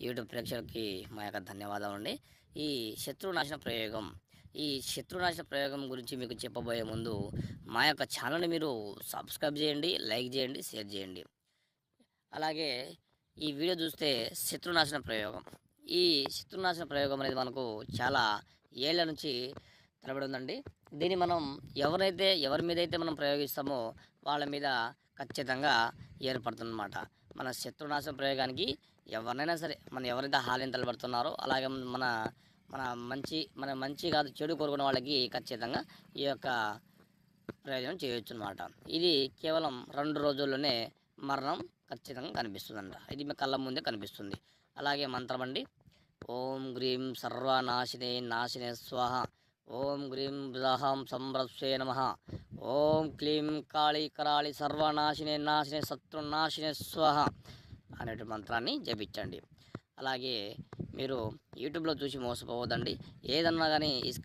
YouTube ప్రేక్షకులకి మా యొక్క ధన్యవాదాలండి. ఈ శత్రునాశన ప్రయోగం, ఈ శత్రునాశన ప్రయోగం గురించి మీకు చెప్పబోయే ముందు మా యొక్క ఛానల్‌ని మీరు సబ్స్క్రైబ్ చేయండి, లైక్ చేయండి, షేర్ చేయండి. అలాగే ఈ వీడియో చూస్తే శత్రునాశన ప్రయోగం. ఈ శత్రునాశన ప్రయోగం అనేది మనకు చాలా ఏళ్ల నుంచి తరబడి ఉందండి. దీన్ని మనం ఎవరి మీదైతే మనం ప్రయోగిస్తామో వాళ్ళ మీద ఖచ్చితంగా ఏర్పడుతుందన్నమాట. మన శత్రునాశన ప్రయోగానికి ఎవరినైనా సరే, మనం ఎవరైతే హాని తలబడుతున్నారో అలాగే మన మంచి కాదు చెడు కోరుకునే వాళ్ళకి ఖచ్చితంగా ఈ యొక్క ప్రయోజనం చేయొచ్చు అనమాట. ఇది కేవలం 2 రోజుల్లోనే మరణం ఖచ్చితంగా కనిపిస్తుందంట. ఇది మీ కళ్ళ ముందే కనిపిస్తుంది. అలాగే మంత్రం అండి. ఓం గ్రీం సర్వనాశినే నాశినే స్వాహ. ఓం గ్రీం బృహం సంరస్వే నమ. ఓం క్లీం కాళీ కరాళి సర్వనాశినే నాశినే శత్రునాశినే స్వాహ అనేటి మంత్రాన్ని జపించండి. అలాగే మీరు యూట్యూబ్లో చూసి మోసపోవద్దండి. ఏదన్నా కానీ ఈ స్క్రీన్